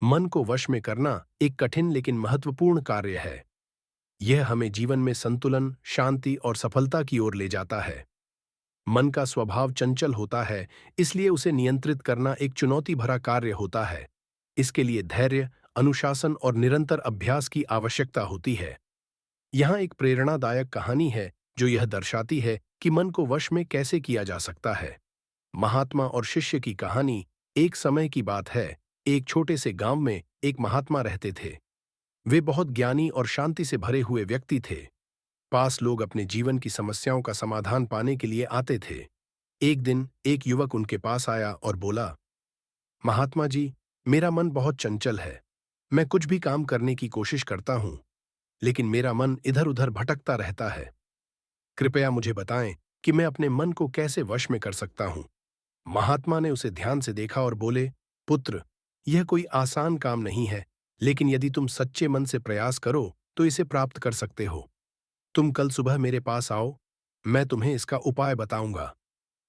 मन को वश में करना एक कठिन लेकिन महत्वपूर्ण कार्य है। यह हमें जीवन में संतुलन, शांति और सफलता की ओर ले जाता है। मन का स्वभाव चंचल होता है, इसलिए उसे नियंत्रित करना एक चुनौती भरा कार्य होता है। इसके लिए धैर्य, अनुशासन और निरंतर अभ्यास की आवश्यकता होती है। यहाँ एक प्रेरणादायक कहानी है जो यह दर्शाती है कि मन को वश में कैसे किया जा सकता है। महात्मा और शिष्य की कहानी। एक समय की बात है, एक छोटे से गांव में एक महात्मा रहते थे। वे बहुत ज्ञानी और शांति से भरे हुए व्यक्ति थे। पास लोग अपने जीवन की समस्याओं का समाधान पाने के लिए आते थे। एक दिन एक युवक उनके पास आया और बोला, महात्मा जी, मेरा मन बहुत चंचल है। मैं कुछ भी काम करने की कोशिश करता हूं, लेकिन मेरा मन इधर उधर भटकता रहता है। कृपया मुझे बताएं कि मैं अपने मन को कैसे वश में कर सकता हूं। महात्मा ने उसे ध्यान से देखा और बोले, पुत्र, यह कोई आसान काम नहीं है, लेकिन यदि तुम सच्चे मन से प्रयास करो तो इसे प्राप्त कर सकते हो। तुम कल सुबह मेरे पास आओ, मैं तुम्हें इसका उपाय बताऊंगा।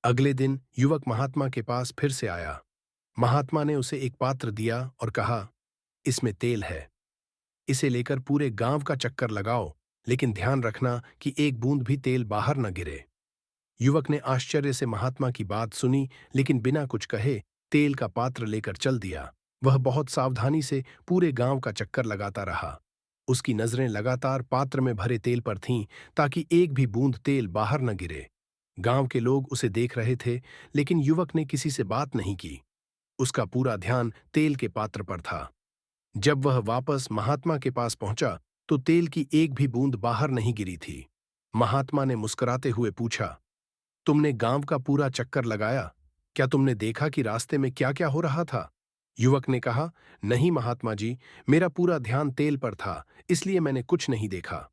अगले दिन युवक महात्मा के पास फिर से आया। महात्मा ने उसे एक पात्र दिया और कहा, इसमें तेल है। इसे लेकर पूरे गांव का चक्कर लगाओ, लेकिन ध्यान रखना कि एक बूंद भी तेल बाहर न गिरे। युवक ने आश्चर्य से महात्मा की बात सुनी, लेकिन बिना कुछ कहे तेल का पात्र लेकर चल दिया। वह बहुत सावधानी से पूरे गांव का चक्कर लगाता रहा। उसकी नजरें लगातार पात्र में भरे तेल पर थीं, ताकि एक भी बूंद तेल बाहर न गिरे। गांव के लोग उसे देख रहे थे, लेकिन युवक ने किसी से बात नहीं की। उसका पूरा ध्यान तेल के पात्र पर था। जब वह वापस महात्मा के पास पहुंचा, तो तेल की एक भी बूंद बाहर नहीं गिरी थी। महात्मा ने मुस्कुराते हुए पूछा, तुमने गांव का पूरा चक्कर लगाया, क्या तुमने देखा कि रास्ते में क्या क्या हो रहा था? युवक ने कहा, नहीं महात्मा जी, मेरा पूरा ध्यान तेल पर था, इसलिए मैंने कुछ नहीं देखा।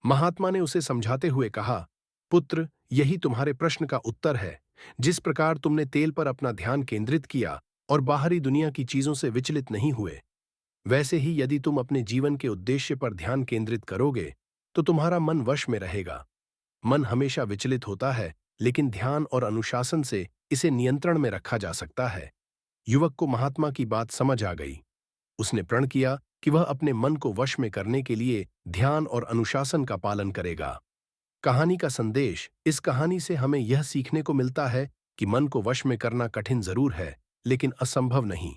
महात्मा ने उसे समझाते हुए कहा, पुत्र, यही तुम्हारे प्रश्न का उत्तर है। जिस प्रकार तुमने तेल पर अपना ध्यान केंद्रित किया और बाहरी दुनिया की चीजों से विचलित नहीं हुए, वैसे ही यदि तुम अपने जीवन के उद्देश्य पर ध्यान केंद्रित करोगे, तो तुम्हारा मन वश में रहेगा। मन हमेशा विचलित होता है, लेकिन ध्यान और अनुशासन से इसे नियंत्रण में रखा जा सकता है। युवक को महात्मा की बात समझ आ गई। उसने प्रण किया कि वह अपने मन को वश में करने के लिए ध्यान और अनुशासन का पालन करेगा। कहानी का संदेश। इस कहानी से हमें यह सीखने को मिलता है कि मन को वश में करना कठिन जरूर है, लेकिन असंभव नहीं।